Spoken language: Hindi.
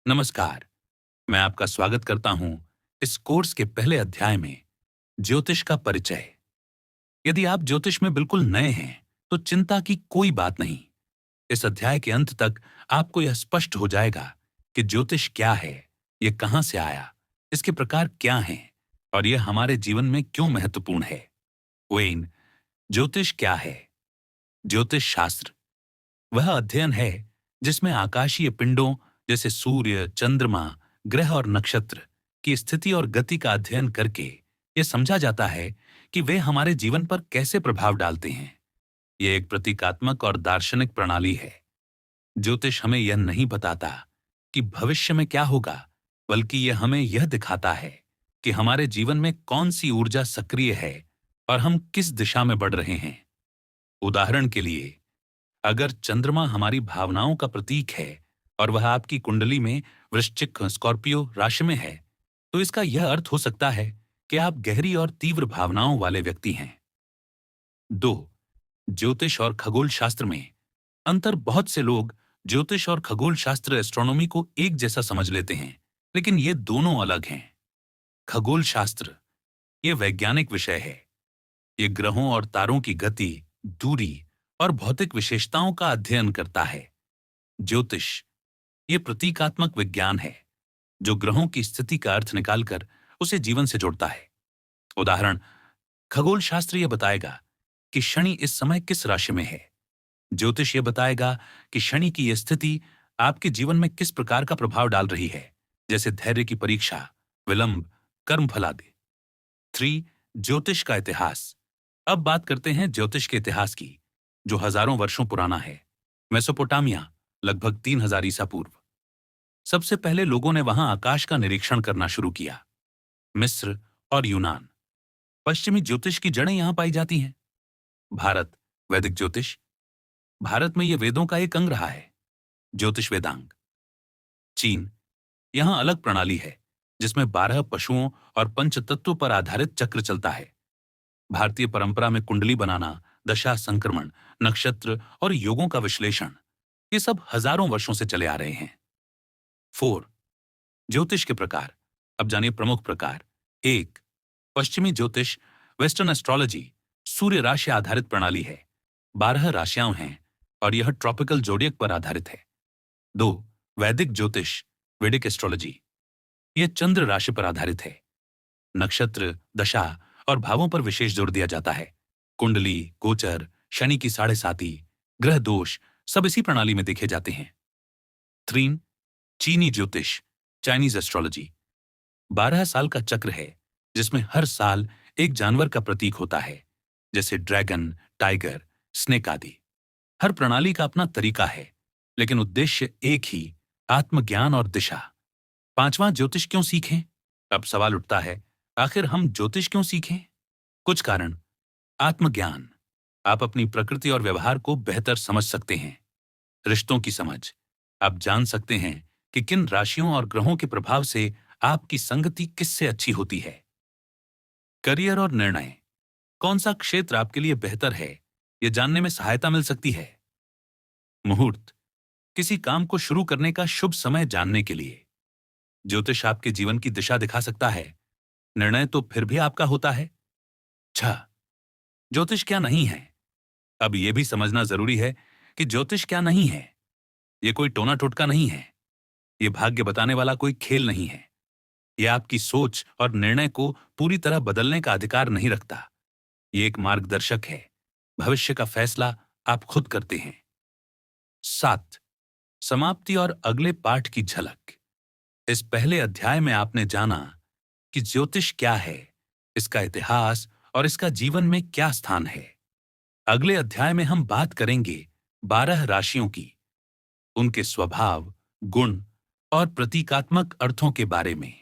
नमस्कार। मैं आपका स्वागत करता हूं इस कोर्स के पहले अध्याय में, ज्योतिष का परिचय। यदि आप ज्योतिष में बिल्कुल नए हैं तो चिंता की कोई बात नहीं। इस अध्याय के अंत तक आपको यह स्पष्ट हो जाएगा कि ज्योतिष क्या है, यह कहां से आया, इसके प्रकार क्या हैं और यह हमारे जीवन में क्यों महत्वपूर्ण है। वेन, ज्योतिष क्या है? ज्योतिष शास्त्र वह अध्ययन है जिसमें आकाशीय पिंडों जैसे सूर्य, चंद्रमा, ग्रह और नक्षत्र की स्थिति और गति का अध्ययन करके यह समझा जाता है कि वे हमारे जीवन पर कैसे प्रभाव डालते हैं। यह एक प्रतीकात्मक और दार्शनिक प्रणाली है। ज्योतिष हमें यह नहीं बताता कि भविष्य में क्या होगा, बल्कि यह हमें यह दिखाता है कि हमारे जीवन में कौन सी ऊर्जा सक्रिय है और हम किस दिशा में बढ़ रहे हैं। उदाहरण के लिए, अगर चंद्रमा हमारी भावनाओं का प्रतीक है और वह आपकी कुंडली में वृश्चिक स्कॉर्पियो राशि में है, तो इसका यह अर्थ हो सकता है कि आप गहरी और तीव्र भावनाओं वाले व्यक्ति हैं। 2. ज्योतिष और खगोल शास्त्र में अंतर। बहुत से लोग ज्योतिष और खगोल शास्त्र एस्ट्रोनॉमी को एक जैसा समझ लेते हैं, लेकिन ये दोनों अलग हैं। खगोल शास्त्र ये वैज्ञानिक विषय है। ये ग्रहों और तारों की गति, दूरी और भौतिक विशेषताओं का अध्ययन करता है। ज्योतिष ये प्रतीकात्मक विज्ञान है जो ग्रहों की स्थिति का अर्थ निकालकर उसे जीवन से जोड़ता है। उदाहरण, खगोल शास्त्र यह बताएगा कि शनि इस समय किस राशि में है। ज्योतिष यह बताएगा कि शनि की यह स्थिति आपके जीवन में किस प्रकार का प्रभाव डाल रही है, जैसे धैर्य की परीक्षा, विलंब, कर्मफल आदि। 3. ज्योतिष का इतिहास। अब बात करते हैं ज्योतिष के इतिहास की, जो हजारों वर्षों पुराना है। मेसोपोटामिया लगभग 3000 ईसा पूर्व सबसे पहले लोगों ने वहां आकाश का निरीक्षण करना शुरू किया। मिस्र और यूनान, पश्चिमी ज्योतिष की जड़ें यहां पाई जाती हैं। भारत, वैदिक ज्योतिष, भारत में यह वेदों का एक अंग रहा है, ज्योतिष वेदांग। चीन, यहां अलग प्रणाली है जिसमें 12 पशुओं और पंचतत्व पर आधारित चक्र चलता है। भारतीय परंपरा में कुंडली बनाना, दशा संक्रमण, नक्षत्र और योगों का विश्लेषण, ये सब हजारों वर्षों से चले आ रहे हैं। 4. ज्योतिष के प्रकार। अब जानिए प्रमुख प्रकार। 1. पश्चिमी ज्योतिष, वेस्टर्न एस्ट्रोलॉजी, सूर्य राशि आधारित प्रणाली है। 12 राशियां हैं और यह ट्रॉपिकल जोडियक पर आधारित है। 2. वैदिक ज्योतिष, वैदिक एस्ट्रोलॉजी, यह चंद्र राशि पर आधारित है। नक्षत्र, दशा और भावों पर विशेष जोर दिया जाता है। कुंडली, गोचर, शनि की 7.5, ग्रह दोष सब इसी प्रणाली में देखे जाते हैं। 3. चीनी ज्योतिष, चाइनीज एस्ट्रोलॉजी, 12 साल का चक्र है जिसमें हर साल एक जानवर का प्रतीक होता है, जैसे ड्रैगन, टाइगर, स्नेक आदि। हर प्रणाली का अपना तरीका है, लेकिन उद्देश्य एक ही, आत्मज्ञान और दिशा। 5वां, ज्योतिष क्यों सीखें? अब सवाल उठता है, आखिर हम ज्योतिष क्यों सीखें? कुछ कारण। आत्मज्ञान, आप अपनी प्रकृति और व्यवहार को बेहतर समझ सकते हैं। रिश्तों की समझ, आप जान सकते हैं कि किन राशियों और ग्रहों के प्रभाव से आपकी संगति किससे अच्छी होती है। करियर और निर्णय, कौन सा क्षेत्र आपके लिए बेहतर है, यह जानने में सहायता मिल सकती है। मुहूर्त, किसी काम को शुरू करने का शुभ समय जानने के लिए। ज्योतिष आपके जीवन की दिशा दिखा सकता है, निर्णय तो फिर भी आपका होता है। 6. ज्योतिष क्या नहीं है? अब यह भी समझना जरूरी है कि ज्योतिष क्या नहीं है। यह कोई टोना टोटका नहीं है, यह भाग्य बताने वाला कोई खेल नहीं है। यह आपकी सोच और निर्णय को पूरी तरह बदलने का अधिकार नहीं रखता। यह एक मार्गदर्शक है, भविष्य का फैसला आप खुद करते हैं। 7. समाप्ति और अगले पाठ की झलक। इस पहले अध्याय में आपने जाना कि ज्योतिष क्या है, इसका इतिहास और इसका जीवन में क्या स्थान है। अगले अध्याय में हम बात करेंगे 12 राशियों की, उनके स्वभाव, गुण और प्रतीकात्मक अर्थों के बारे में।